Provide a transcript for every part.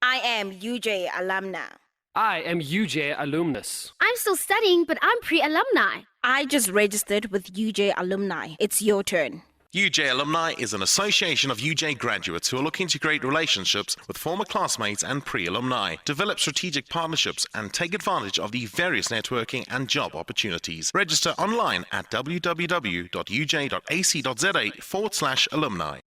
I am UJ Alumna. I am UJ Alumnus. I'm still studying, but I'm pre-alumni. I just registered with UJ Alumni. It's your turn. UJ Alumni is an association of UJ graduates who are looking to create relationships with former classmates and pre-alumni, develop strategic partnerships, and take advantage of the various networking and job opportunities. Register online at www.uj.ac.za/alumni.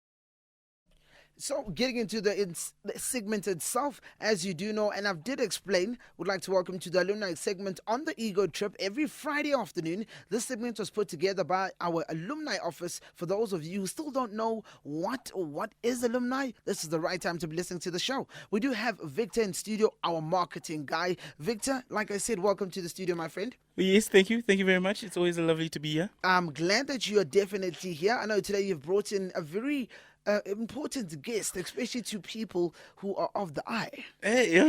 So, getting into the segment itself, as you do know, and I did explain, would like to welcome to the alumni segment on the Ego Trip every Friday afternoon. This segment was put together by our alumni office. For those of you who still don't know what is alumni, this is the right time to be listening to the show. We do have Victor in studio, our marketing guy. Victor, like I said, welcome to the studio, my friend. Yes, thank you. Thank you very much. It's always lovely to be here. I'm glad that you are definitely here. I know today you've brought in a very important guest, especially to people who are of the eye. Hey,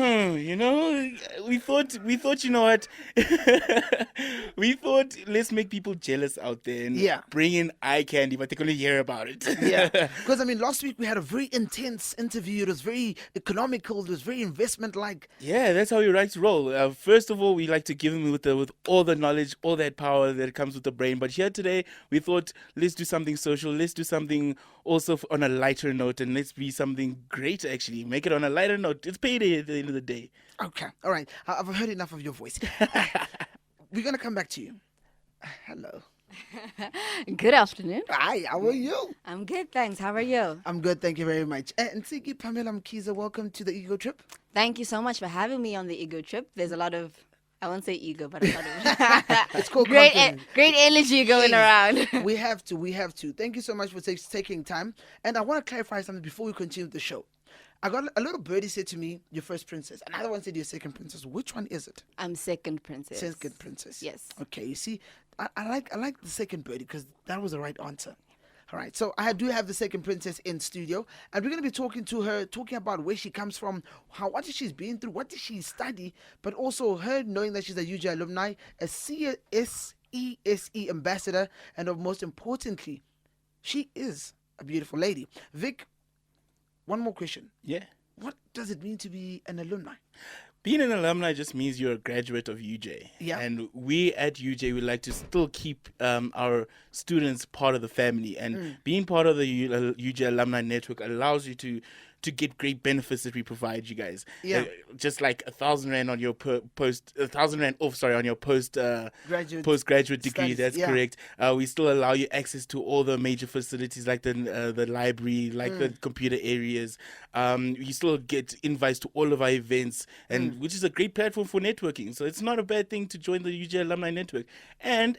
we thought, you know what? We thought, let's make people jealous out there and bring in eye candy, but they're going to hear about it. Because, last week we had a very intense interview. It was very economical. It was very investment-like. Yeah, that's how we like to roll. First of all, we like to give them with all the knowledge, all that power that comes with the brain. But here today, we thought, let's do something social. Let's do something also on a lighter note, and let's be something great, actually. Make it on a lighter note. It's payday at the end of the day. Okay. All right. I've heard enough of your voice. We're going to come back to you. Hello. Good afternoon. Hi, how are you? I'm good, thanks. How are you? I'm good, thank you very much. Ntsiki Mkhize, welcome to the Ego Trip. Thank you so much for having me on the Ego Trip. There's a lot of, I won't say ego, but a lot of it's called great energy going around. We have to. Thank you so much for taking time. And I want to clarify something before we continue the show. I got a little birdie said to me, your first princess. Another one said your second princess. Which one is it? I'm second princess. Second princess. Yes. Okay, you see, I like the second birdie because that was the right answer. All right, so I do have the second princess in studio, and we're going to be talking to her, talking about where she comes from, what she's been through, what did she study, but also her knowing that she's a UJ alumni, a CSESE ambassador, and most importantly, she is a beautiful lady. Vic, one more question. Yeah. What does it mean to be an alumni? Being an alumni just means you're a graduate of UJ. Yeah. And we at UJ would like to still keep our students part of the family. And being part of the UJ Alumni Network allows you to get great benefits that we provide you guys. Yeah. Just like 1,000 Rand on your on your postgraduate degree. That's correct. We still allow you access to all the major facilities like the library, like the computer areas. You still get invites to all of our events, and which is a great platform for networking. So it's not a bad thing to join the UJ Alumni Network. And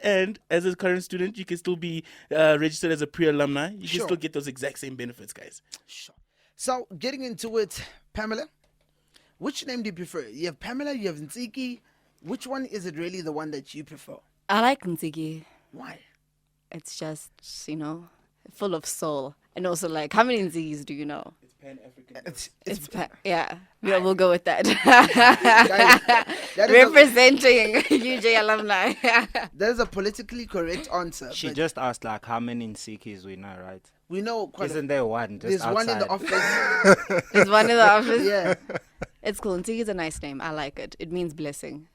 as a current student, you can still be registered as a pre-alumni. You can still get those exact same benefits, guys. Sure. So, getting into it, Pamela, which name do you prefer? You have Pamela, you have Ntsiki. Which one is it really the one that you prefer? I like Ntsiki. Why? It's just, full of soul. And also, like, how many Ntsikis do you know? It's Pan-African. Yeah, we'll go with that. Representing UJ alumni. That is a politically correct answer. She just asked, like, how many Ntsikis we know, right? We know quite Isn't there one? There's outside? one in the office. There's one in the office? Yeah. It's cool. Ntsiki is a nice name. I like it. It means blessing.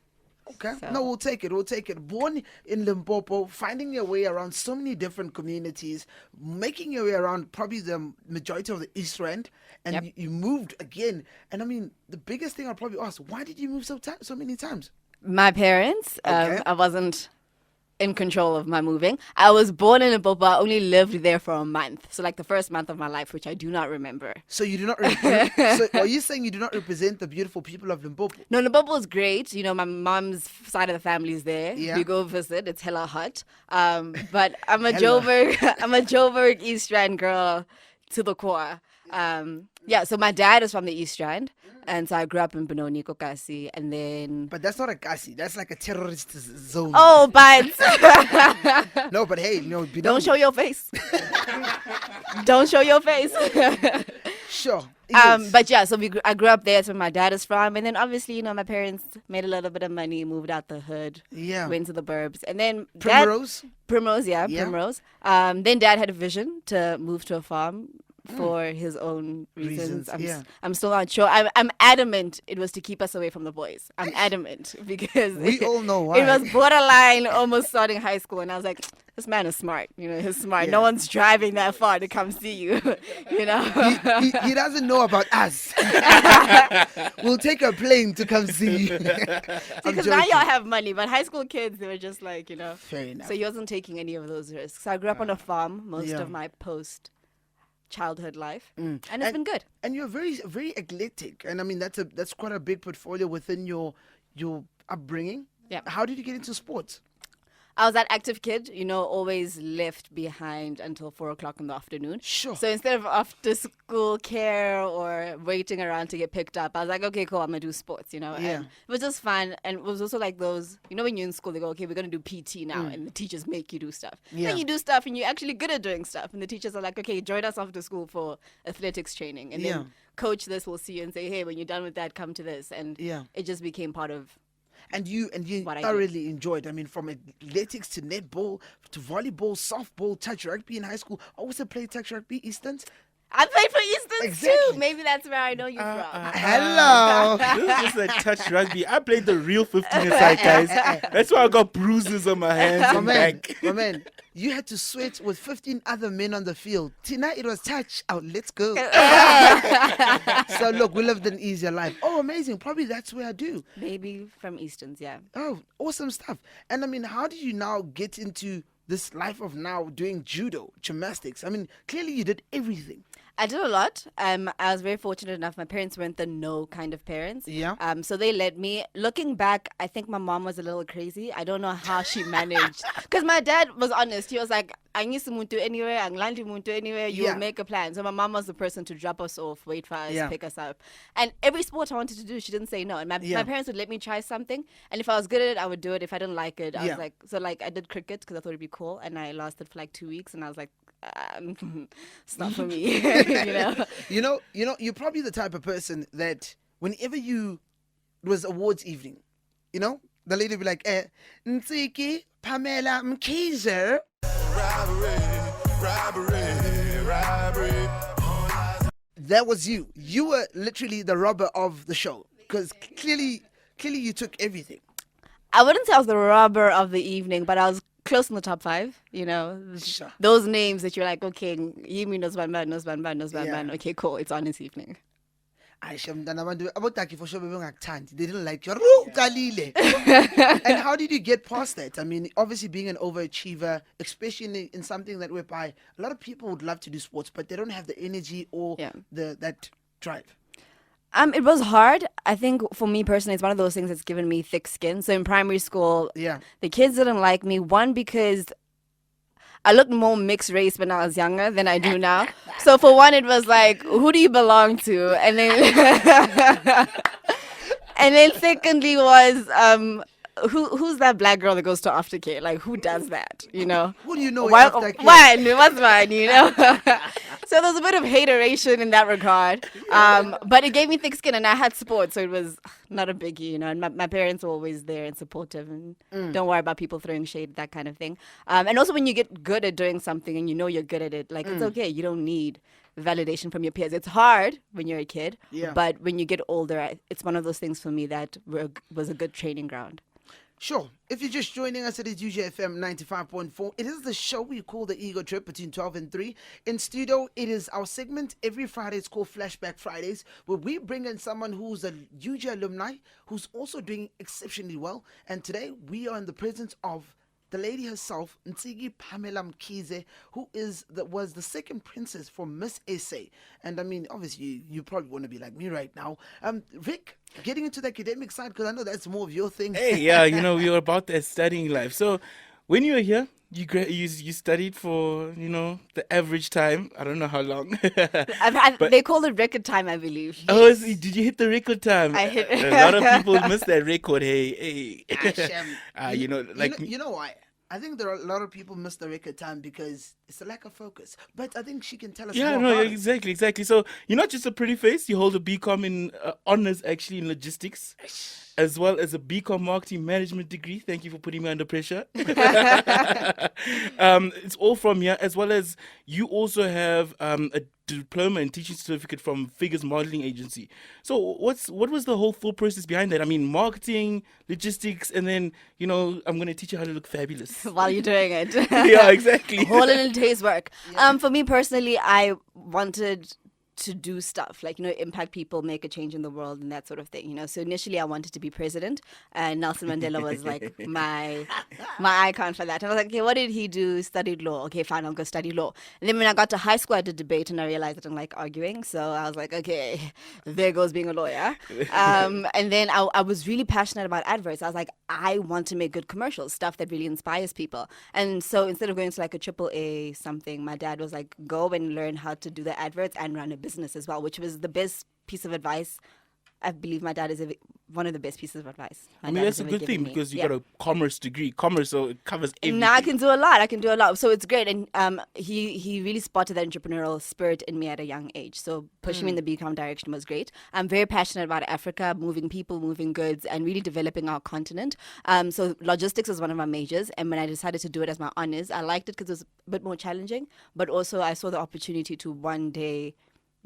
Okay. So. No, we'll take it. Born in Limpopo, finding your way around so many different communities, making your way around probably the majority of the East Rand, and you moved again. And the biggest thing I'll probably ask, why did you move so many times? My parents, I wasn't in control of my moving. I was born in Limpopo. I only lived there for a month. So like the first month of my life, which I do not remember. So you do not So are you saying you do not represent the beautiful people of Limpopo? No, Limpopo is great. My mom's side of the family is there. Yeah. We go visit. It's hella hot. But I'm a Joburg East Rand girl to the core. So my dad is from the East Rand. And so I grew up in Benoni, Kokasi, and then... But that's not a Kasi. That's like a terrorist zone. Oh, but... No, but hey, Benoni. Don't show your face. Don't show your face. Sure. But yeah, so I grew up there. That's where my dad is from. And then obviously, my parents made a little bit of money, moved out the hood. Yeah. Went to the burbs. And then... Primrose? Primrose. Then dad had a vision to move to a farm. for his own reasons. I'm still not sure. I'm adamant it was to keep us away from the boys. I'm adamant because we all know why. It was borderline almost starting high school, and I was like, this man is smart. He's smart. No one's driving that far to come see you. He doesn't know about us. We'll take a plane to come see you. Because now y'all have money, but high school kids, they were just like, Fair enough. So he wasn't taking any of those risks. So I grew up on a farm most of my post-childhood life, and it's been good. And you're very, very eclectic, and I mean that's quite a big portfolio within your upbringing. Yeah. How did you get into sports? I was that active kid, always left behind until 4 o'clock in the afternoon. Sure. So instead of after school care or waiting around to get picked up, I was like, okay, cool, I'm going to do sports, And it was just fun. And it was also like those, when you're in school, they go, okay, we're going to do PT now. And the teachers make you do stuff. Yeah. Then you do stuff and you're actually good at doing stuff. And the teachers are like, okay, join us after school for athletics training. And then coach this, we'll see you and say, hey, when you're done with that, come to this. And it just became part of And you thoroughly enjoyed. I mean, from athletics to netball to volleyball, softball, touch rugby in high school. I also played touch rugby, Easton's. I played for Easton's Exactly. too. Maybe that's where I know you from. Hello. This is just a touch rugby. I played the real 15 aside, guys. That's why I got bruises on my hands and back. My man, you had to sweat with 15 other men on the field. Tonight it was touch out. Let's go. So look, we lived an easier life. Oh, amazing. Probably that's where I do. Maybe from Easton's, yeah. Oh, awesome stuff. And I mean, how did you now get into this life of now doing judo, gymnastics? I mean, clearly you did everything. I did a lot. I was very fortunate enough. My parents weren't the no kind of parents. Yeah. So they let me. Looking back, I think my mom was a little crazy. I don't know how she managed. Because my dad was honest. He was like, I need to move to anywhere. I'm going to move to anywhere. You will make a plan. So my mom was the person to drop us off, wait for us, pick us up. And every sport I wanted to do, she didn't say no. And my parents would let me try something. And if I was good at it, I would do it. If I didn't like it, I was like, I did cricket because I thought it'd be cool. And I lasted for like 2 weeks. And I was like, it's not for me. You're probably the type of person that whenever it was awards evening, the lady would be like, Ntsiki Mkhize. Robbery. That was you. You were literally the robber of the show because clearly you took everything. I wouldn't say I was the robber of the evening, but I was close in the top 5, Sure. Those names that you're like, okay, Yimi knows one man. Okay, cool, it's on this evening. They didn't like you. And how did you get past that? I mean, obviously being an overachiever, especially in something that whereby a lot of people would love to do sports, but they don't have the energy or that drive. It was hard. I think for me personally, it's one of those things that's given me thick skin. So in primary school, the kids didn't like me. One, because I looked more mixed race when I was younger than I do now. So for one, it was like, who do you belong to? And then, and then secondly was, who's that black girl that goes to aftercare? Like, who does that? Who do you know? What's mine? So there's a bit of hateration in that regard. But it gave me thick skin, and I had support, so it was not a biggie, And my parents were always there and supportive, and don't worry about people throwing shade, that kind of thing. And also when you get good at doing something and you're good at it, like it's okay. You don't need validation from your peers. It's hard when you're a kid, but when you get older, it's one of those things for me that was a good training ground. Sure. If you're just joining us, it is UJFM 95.4. It is the show we call the Ego Trip between 12 and 3. In studio, it is our segment every Friday. It's called Flashback Fridays, where we bring in someone who's a UJ alumni, who's also doing exceptionally well. And today, we are in the presence of the lady herself, Ntsiki Mkhize, who was the second princess for Miss SA. And I mean, obviously, you probably want to be like me right now. Rick, getting into the academic side, because I know that's more of your thing. Hey, we were about that studying life. So when you were here, you studied for, the average time. I don't know how long. They call it record time, I believe. Oh, did you hit the record time? I hit A lot of people miss that record. Hey. You know why? I think there are a lot of people miss the record time because it's a lack of focus. But I think she can tell us more about it. Exactly. So you're not just a pretty face. You hold a BCom in honors, actually, in logistics. as well as a BCom Marketing Management degree. Thank you for putting me under pressure. It's all from here, as well as you also have a diploma and teaching certificate from Figures Modeling Agency. So what was the whole thought process behind that? I mean, marketing, logistics, and then, I'm going to teach you how to look fabulous. While you're doing it. Yeah, exactly. A whole in a day's work. For me personally, I wanted to do stuff like, impact people, make a change in the world and that sort of thing, So initially I wanted to be president, and Nelson Mandela was like my icon for that. And I was like, okay, what did he do? Studied law. Okay, fine, I'll go study law. And then when I got to high school, I did debate, and I realized I didn't like arguing. So I was like, okay, there goes being a lawyer. And then I was really passionate about adverts. I was like, I want to make good commercials, stuff that really inspires people. And so instead of going to like a AAA something, my dad was like, go and learn how to do the adverts and run a business as well, which was the best piece of advice. I believe my dad is one of the best pieces of advice. I mean, that's a good thing because you got a commerce degree. Commerce, so it covers everything. No, I can do a lot. So it's great. And he really spotted that entrepreneurial spirit in me at a young age. So pushing me in the BCom direction was great. I'm very passionate about Africa, moving people, moving goods, and really developing our continent. So logistics was one of my majors. And when I decided to do it as my honors, I liked it because it was a bit more challenging. But also I saw the opportunity to one day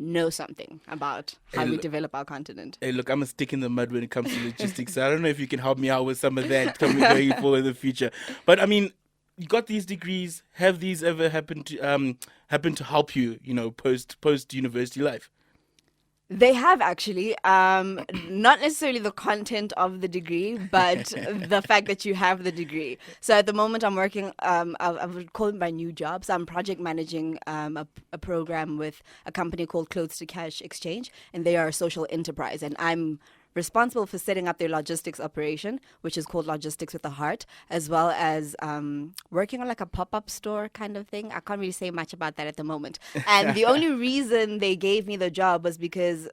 know something about how we develop our continent. Hey, look, I'm a stick in the mud when it comes to logistics. So I don't know if you can help me out with some of that going forward in the future. But I mean, you got these degrees. Have these ever happened to help you, post university life? They have actually, not necessarily the content of the degree, but the fact that you have the degree. So at the moment I'm working, I would call it my new job. So I'm project managing a program with a company called Clothes to Cash Exchange, and they are a social enterprise. And I'm responsible for setting up their logistics operation, which is called Logistics with a Heart, as well as working on like a pop-up store kind of thing. I can't really say much about that at the moment. And the only reason they gave me the job was because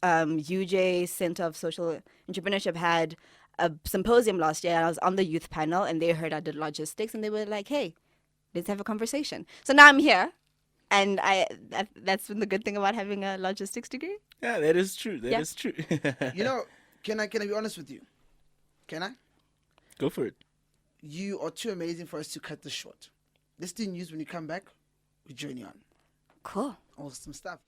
UJ Center of Social Entrepreneurship had a symposium last year, and I was on the youth panel, and they heard I did logistics, and they were like, hey, let's have a conversation. So now I'm here. And that's been the good thing about having a logistics degree. Yeah, that is true. That is true. Can I be honest with you? Can I? Go for it. You are too amazing for us to cut this short. Let's do news when you come back. We join you on. Cool. Awesome stuff.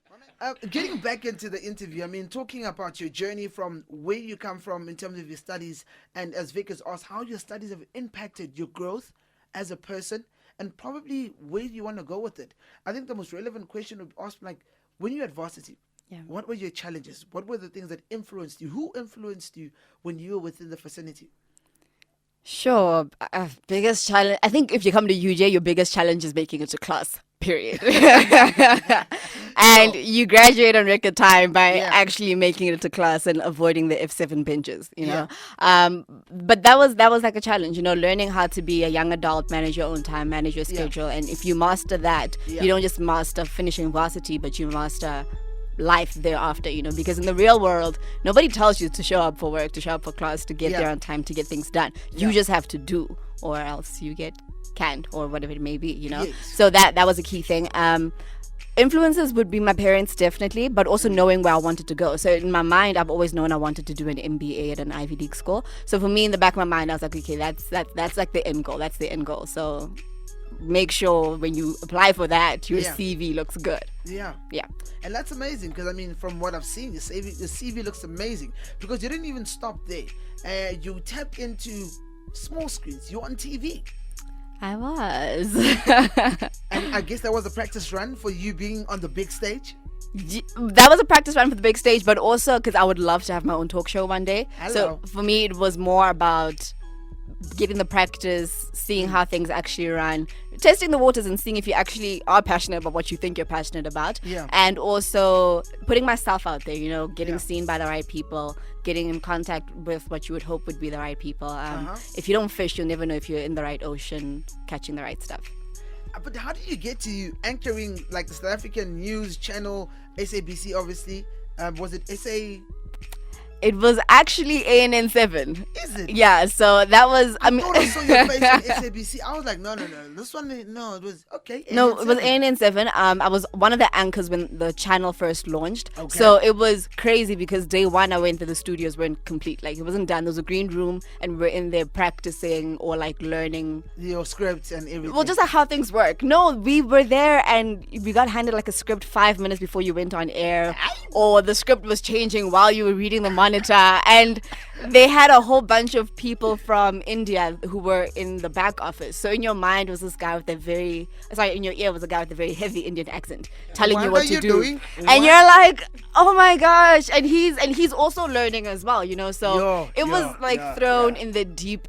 Getting back into the interview, I mean, talking about your journey from where you come from in terms of your studies, and as Vic has asked, how your studies have impacted your growth as a person, and probably where you want to go with it. I think the most relevant question would ask, like, when you're at varsity, what were your challenges? What were the things that influenced you? Who influenced you when you were within the vicinity? Sure. Biggest challenge, I think if you come to UJ, your biggest challenge is making it to class. Period. And you graduate on record time by actually making it to class and avoiding the F7 benches, know. But that was like a challenge, learning how to be a young adult, manage your own time, manage your schedule. And if you master that, you don't just master finishing varsity, but you master life thereafter, because in the real world, nobody tells you to show up for work, to show up for class, to get there on time, to get things done. You just have to do, or else you get canned or whatever it may be, So that was a key thing. Influences would be my parents, definitely, but also knowing where I wanted to go. So in my mind, I've always known I wanted to do an MBA at an Ivy League school. So for me, in the back of my mind, I was like, okay, that's like the end goal. That's the end goal. So make sure when you apply for that, your CV looks good. Yeah. And that's amazing because, I mean, from what I've seen, your CV looks amazing because you didn't even stop there. You tapped into small screens. You're on TV. I was. And I guess that was a practice run for you being on the big stage? That was a practice run for the big stage, but also because I would love to have my own talk show one day. So for me, it was more about getting the practice, seeing how things actually run, testing the waters and seeing if you actually are passionate about what you think you're passionate about. And also putting myself out there, getting seen by the right people, getting in contact with what you would hope would be the right people. If you don't fish, you'll never know if you're in the right ocean, catching the right stuff. But how do you get to anchoring like the South African news channel, SABC obviously? Was it SA? It was actually ANN7. Is it? Yeah, so that was, I thought I saw your face on SABC. I was like, no. This one, no, it was, okay. No, it was ANN7. I was one of the anchors when the channel first launched. Okay. So it was crazy because day one I went to the studios weren't complete. Like, it wasn't done. There was a green room and we're in there practicing or like learning. Your scripts and everything. Well, just like how things work. No, we were there and we got handed like a script 5 minutes before you went on air. Or the script was changing while you were reading the monitor. And they had a whole bunch of people from India who were in the back office. So in your mind was this guy with in your ear was a guy with a very heavy Indian accent telling you what to do. Doing? And you're like, oh my gosh. And he's also learning as well, you know. So it was thrown in the deep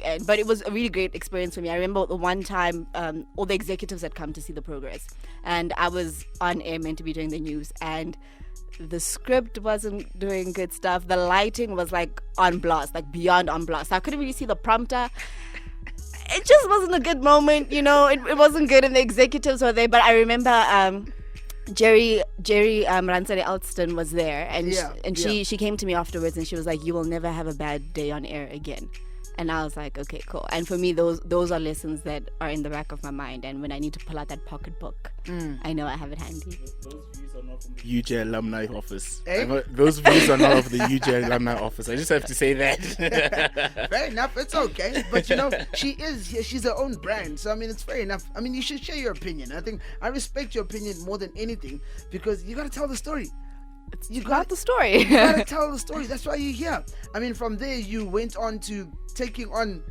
end. But it was a really great experience for me. I remember the one time all the executives had come to see the progress. And I was on air meant to be doing the news. And the script wasn't doing good stuff. The lighting was like on blast, like beyond on blast. I couldn't really see the prompter. It just wasn't a good moment, you know. It wasn't good, and the executives were there. But I remember Jerry Ransari Alston was there, and she came to me afterwards, and she was like, "You will never have a bad day on air again." And I was like, okay, cool. And for me, those are lessons that are in the back of my mind. And when I need to pull out that pocketbook, I know I have it handy. Those views are not from the UJ Alumni office. Eh? Those views are not of the UJ Alumni office. I just have to say that. Fair enough. It's okay. But, you know, she's her own brand. So, I mean, it's fair enough. I mean, you should share your opinion. I think I respect your opinion more than anything because you got to tell the story. You got the story. You gotta tell the story. That's why you're here. I mean, from there you went on to taking on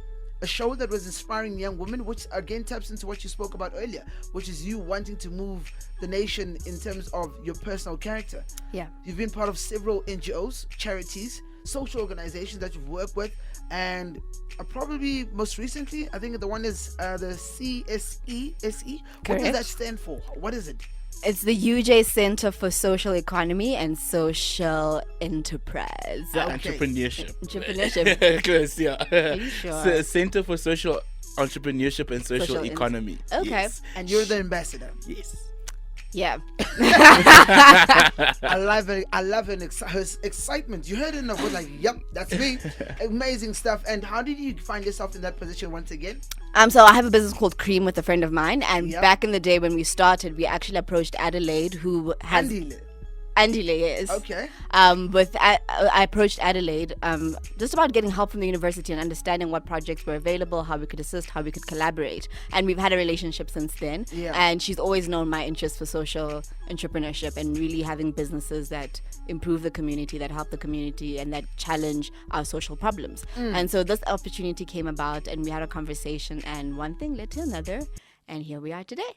a show that was inspiring young women, which again taps into what you spoke about earlier, which is you wanting to move the nation in terms of your personal character. Yeah. You've been part of several NGOs, charities, social organizations that you've worked with, and probably most recently, I think the one is the CSESE. What does that stand for? What is it? It's the UJ Center for Social Economy and Social Enterprise. Entrepreneurship. Entrepreneurship. Yeah. Are you sure? Center for Social Entrepreneurship and Social Economy. Okay. Yes. And you're the ambassador. Yes. Yeah. I love her excitement. You heard it and I was like, yep, that's me. Amazing stuff. And how did you find yourself in that position once again? So I have a business called Cream with a friend of mine, and back in the day when we started, we actually approached Adelaide, who has Andile, yes. Okay. I approached Adelaide just about getting help from the university and understanding what projects were available, how we could assist, how we could collaborate. And we've had a relationship since then. Yeah. And she's always known my interest for social entrepreneurship and really having businesses that improve the community, that help the community, and that challenge our social problems. And so this opportunity came about, and we had a conversation, and one thing led to another, and here we are today.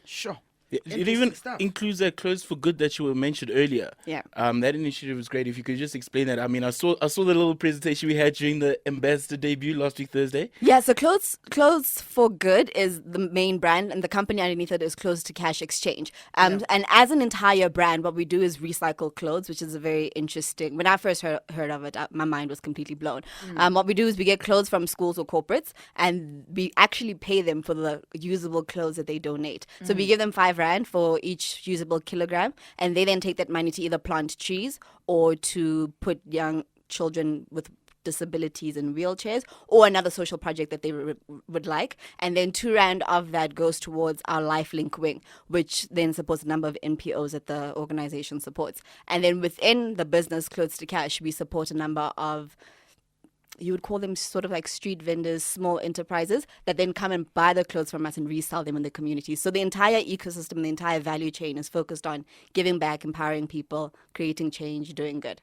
Sure. It even includes that Clothes for Good that you were mentioned earlier. Yeah. That initiative was great. If you could just explain that. I mean, I saw the little presentation we had during the ambassador debut last week Thursday. Yeah. So Clothes for Good is the main brand, and the company underneath it is Clothes to Cash Exchange. And as an entire brand, what we do is recycle clothes, which is a very interesting. When I first heard of it, my mind was completely blown. What we do is we get clothes from schools or corporates, and we actually pay them for the usable clothes that they donate. So we give them $5 for each usable kilogram, and they then take that money to either plant trees or to put young children with disabilities in wheelchairs or another social project that they would like. And then R2 of that goes towards our LifeLink wing, which then supports a number of NPOs that the organization supports. And then within the business Clothes to Cash, we support a number of, you would call them sort of like street vendors, small enterprises that then come and buy the clothes from us and resell them in the community. So the entire ecosystem, the entire value chain is focused on giving back, empowering people, creating change, doing good.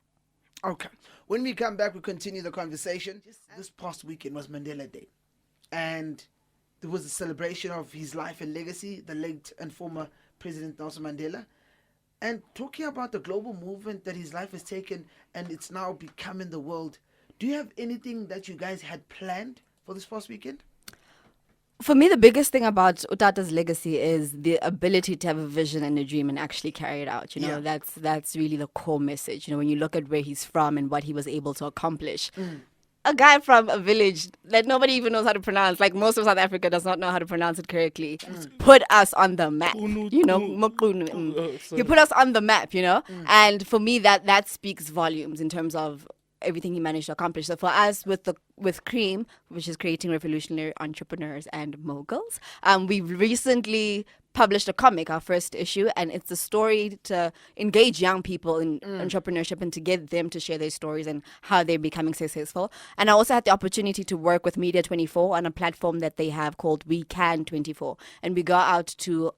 Okay. When we come back, we continue the conversation. This past weekend was Mandela Day. And there was a celebration of his life and legacy, the late and former President Nelson Mandela. And talking about the global movement that his life has taken and it's now becoming the world. Do you have anything that you guys had planned for this past weekend? For me, the biggest thing about Utata's legacy is the ability to have a vision and a dream and actually carry it out. You know, that's really the core message. You know, when you look at where he's from and what he was able to accomplish, a guy from a village that nobody even knows how to pronounce, like most of South Africa does not know how to pronounce it correctly, put us on the map. You know, you put us on the map, you know? And for me, that speaks volumes in terms of everything he managed to accomplish. So for us with Cream, which is creating revolutionary entrepreneurs and moguls, we recently published a comic, our first issue, and it's a story to engage young people in entrepreneurship and to get them to share their stories and how they're becoming successful. And I also had the opportunity to work with Media 24 on a platform that they have called We Can 24, and we go out to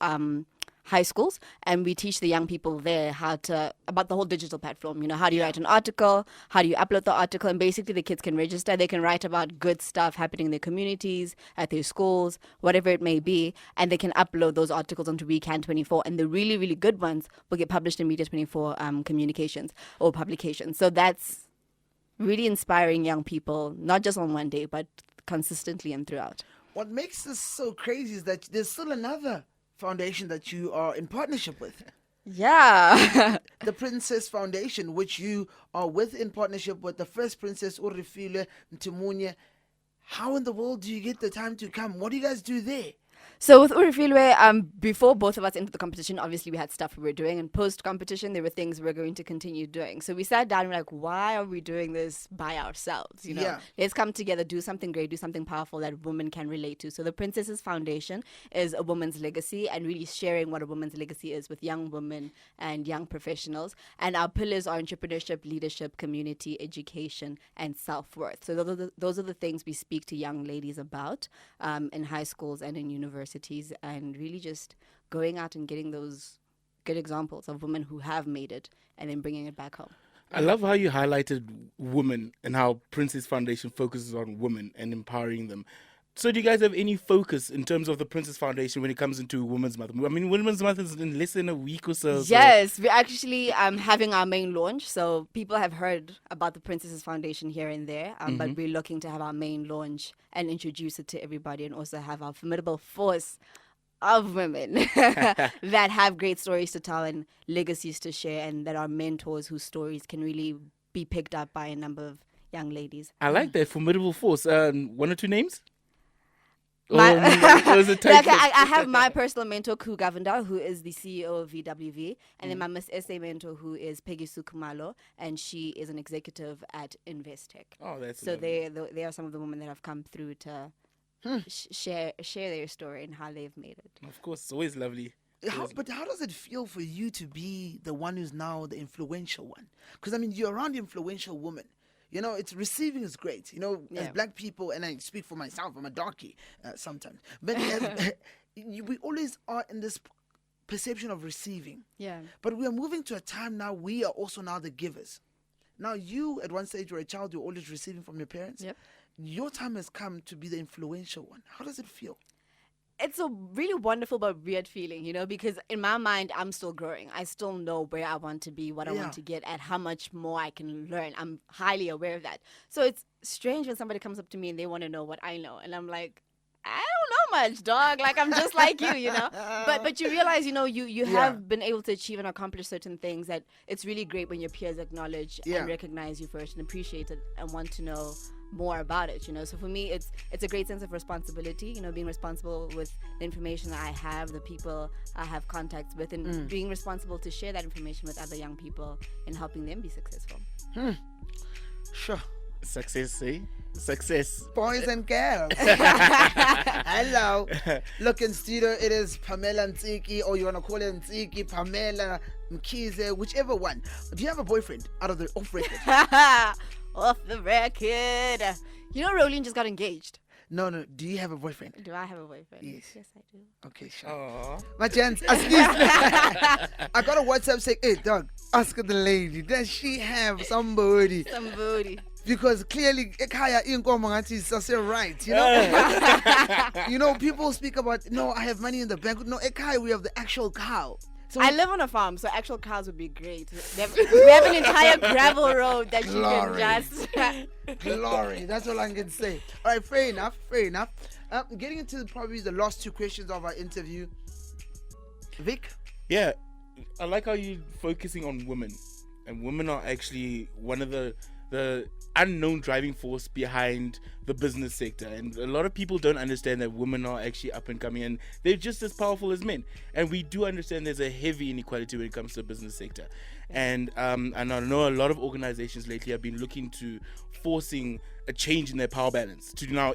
high schools and we teach the young people there about the whole digital platform. You know, how do you write an article, how do you upload the article, and basically the kids can register. They can write about good stuff happening in their communities, at their schools, whatever it may be, and they can upload those articles onto We Can 24, and the really, really good ones will get published in Media 24 communications or publications. So that's really inspiring young people, not just on one day, but consistently and throughout. What makes this so crazy is that there's still another foundation that you are in partnership with. Yeah. The Princess Foundation, which you are with in partnership with the first Princess Urifile Ntimunye. How in the world do you get the time to come? What do you guys do there? So with Urifilwe, before both of us entered the competition, obviously we had stuff we were doing, and post-competition there were things we were going to continue doing. So we sat down and we're like, why are we doing this by ourselves? You know, let's come together, do something great, do something powerful that women can relate to. So the Princesses Foundation is a woman's legacy and really sharing what a woman's legacy is with young women and young professionals. And our pillars are entrepreneurship, leadership, community, education, and self-worth. So those are the things we speak to young ladies about in high schools and in universities, and really just going out and getting those good examples of women who have made it and then bringing it back home. I love how you highlighted women and how Princess Foundation focuses on women and empowering them. So do you guys have any focus in terms of the Princess Foundation when it comes into Women's Month? I mean, Women's Month is in less than a week or so. Yes, we're actually having our main launch. So people have heard about the Princesses Foundation here and there, but we're looking to have our main launch and introduce it to everybody, and also have our formidable force of women that have great stories to tell and legacies to share, and that are mentors whose stories can really be picked up by a number of young ladies. I like that, formidable force. One or two names? I have my personal mentor, Ku Govender, who is the CEO of VWV, and then my Miss SA mentor, who is Peggy Sukumalo, and she is an executive at Investec. Oh, that's so lovely. they are some of the women that have come through to share their story and how they've made it. Of course, it's always lovely. But how does it feel for you to be the one who's now the influential one? Because, I mean, you're around influential women. You know, it's receiving is great. You know, as black people, and I speak for myself, I'm a darkie sometimes. But we always are in this perception of receiving. Yeah. But we are moving to a time now, we are also now the givers. Now, you, at one stage, were a child, you're always receiving from your parents. Yep. Your time has come to be the influential one. How does it feel? It's a really wonderful but weird feeling, you know, because in my mind, I'm still growing. I still know where I want to be, what I want to get at, how much more I can learn. I'm highly aware of that. So it's strange when somebody comes up to me and they want to know what I know. And I'm like, I don't know much, dog. Like, I'm just like you know. But you realize, you know, you have been able to achieve and accomplish certain things that it's really great when your peers acknowledge and recognize you first and appreciate it and want to know more about it, you know. So for me, it's a great sense of responsibility, you know, being responsible with the information that I have, the people I have contacts with, and being responsible to share that information with other young people and helping them be successful. Sure. Success, eh? Success. Boys and girls. Hello. Look, in studio, it is Pamela Ntsiki, or you want to call it Ntsiki, Pamela Mkhize, whichever one. Do you have a boyfriend out of the off record? Off the record. You know, Rolene just got engaged. No. Do you have a boyfriend? Do I have a boyfriend? Yes. Yes, I do. Okay, sure. Aww. My chance. I got a WhatsApp saying, hey, dog, ask the lady, does she have somebody? Somebody. Because clearly, Ekaya inkomo ngathi sase right, you know. You know, people speak about, no, I have money in the bank. No, Ekaya, we have the actual cow. So I live on a farm, so actual cows would be great. We have an entire gravel road that you can just... Glory. That's all I can say. All right, fair enough. Getting into probably the last two questions of our interview. Vic? Yeah, I like how you're focusing on women. And women are actually one of the unknown driving force behind the business sector, and a lot of people don't understand that women are actually up and coming, and they're just as powerful as men. And we do understand there's a heavy inequality when it comes to the business sector, and I know a lot of organizations lately have been looking to forcing a change in their power balance to now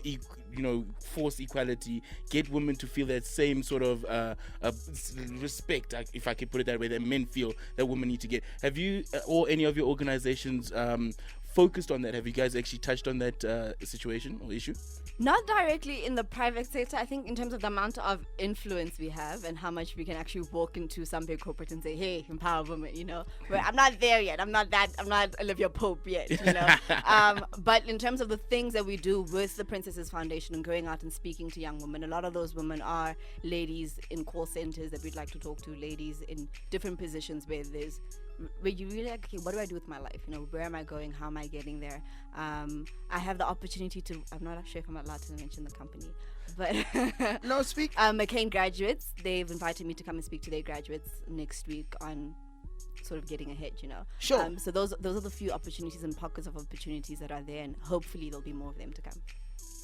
force equality, get women to feel that same sort of respect, if I could put it that way, that men feel that women need to get. Have you or any of your organizations focused on that? Have you guys actually touched on that situation or issue? Not directly in the private sector. I think in terms of the amount of influence we have and how much we can actually walk into some big corporate and say, hey, empower women, Where I'm not there yet. I'm not Olivia Pope yet, But in terms of the things that we do with the Princesses Foundation and going out and speaking to young women, a lot of those women are ladies in call centers that we'd like to talk to, ladies in different positions where you really like, okay, what do I do with my life? Where am I going? How am I getting there? I have the opportunity to, I'm not sure if I'm allowed to mention the company, but no, speak. McCain graduates, they've invited me to come and speak to their graduates next week on sort of getting ahead, Sure. So those are the few opportunities and pockets of opportunities that are there, and hopefully there'll be more of them to come.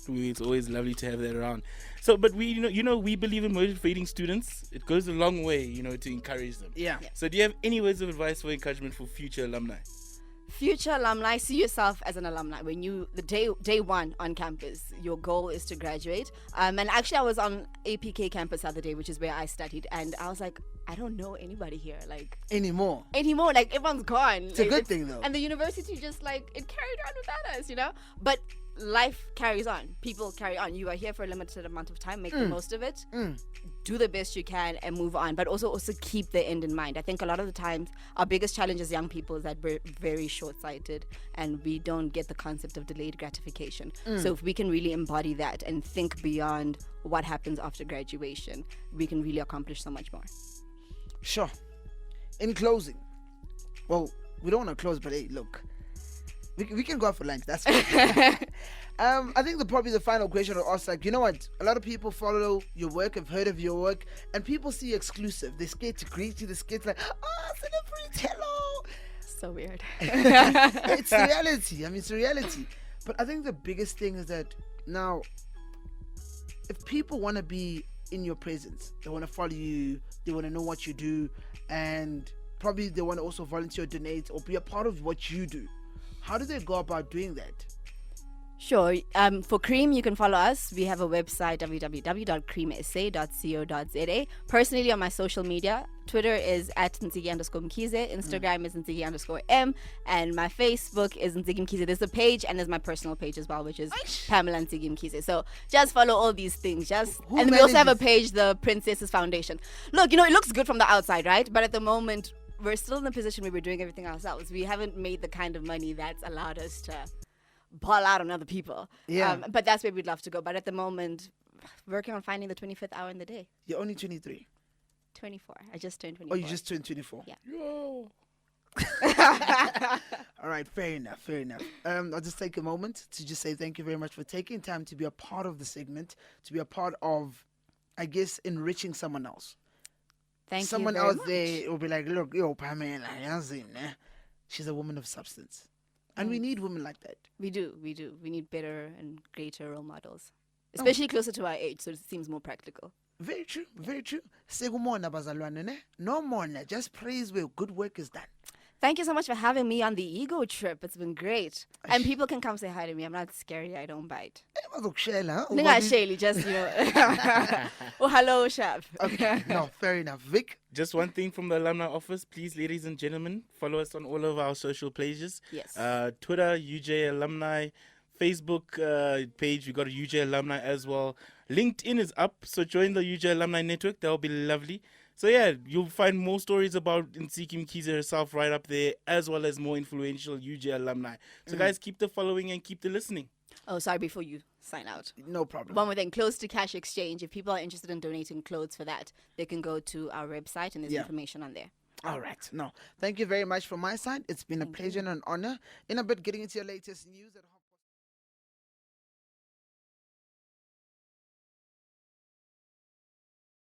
It's always lovely to have that around. So, but we, we believe in motivating students. It goes a long way, to encourage them. Yeah. So, do you have any words of advice for encouragement for future alumni? Future alumni, see yourself as an alumni. When the day one on campus, your goal is to graduate. And actually, I was on APK campus the other day, which is where I studied, and I was like, I don't know anybody here, anymore. Like everyone's gone. It's a good thing though. And the university just it carried on without us, But life carries on. People carry on. You are here for a limited amount of time. Make the most of it. Do the best you can and move on. But also keep the end in mind. I think a lot of the times our biggest challenge as young people is that we're very short-sighted and we don't get the concept of delayed gratification. So if we can really embody that and think beyond what happens after graduation, we can really accomplish so much more. Sure. In closing, well, we don't want to close, but hey, look, we can go out for lunch. That's fine. I think probably the final question will ask, you know what? A lot of people follow your work, have heard of your work, and people see you exclusive. They're scared to greet you. They're scared to celebrate. Hello. So weird. It's reality. It's reality. But I think the biggest thing is that now, if people want to be in your presence, they want to follow you, they want to know what you do, and probably they want to also volunteer, donate, or be a part of what you do. How do they go about doing that? Sure. For Cream, you can follow us. We have a website, www.creamsa.co.za. Personally, on my social media, Twitter is at Ntsiki _Mkhize, Instagram is Ntsiki _M, and my Facebook is Ntsiki Mkhize. There's a page, and there's my personal page as well, which is Pamela Ntsiki Mkhize. So just follow all these things. And we also have a page, the Princesses Foundation. Look, it looks good from the outside, right? But at the moment, we're still in a position where we're doing everything ourselves. We haven't made the kind of money that's allowed us to ball out on other people. Yeah. But that's where we'd love to go. But at the moment, working on finding the 25th hour in the day. You're only 23. 24. I just turned 24. Oh, you just turned 24? Yeah. Yo. All right, fair enough. I'll just take a moment to just say thank you very much for taking time to be a part of the segment, to be a part of, I guess, enriching someone else. Thank someone you very out much. there will be like, look, yo, Pamela, she's a woman of substance. And we need women like that. We do. We need better and greater role models. Especially closer to our age, so it seems more practical. Very true. No more, just praise where good work is done. Thank you so much for having me on the ego trip. It's been great. And people can come say hi to me. I'm not scary. I don't bite. Just, oh, hello, chef. Okay, no, fair enough. Vic? Just one thing from the alumni office, please, ladies and gentlemen, follow us on all of our social pages. Yes. Twitter, UJ Alumni. Facebook page, we got a UJ Alumni as well. LinkedIn is up, so join the UJ Alumni Network. That'll be lovely. So yeah, you'll find more stories about Ntsiki Mkhize herself right up there, as well as more influential UJ alumni. So guys, keep the following and keep the listening. Oh, sorry, before you sign out. No problem. One more thing, Clothes to Cash Exchange. If people are interested in donating clothes for that, they can go to our website and there's information on there. All right. No, thank you very much from my side. It's been a pleasure and an honor. In a bit, getting into your latest news at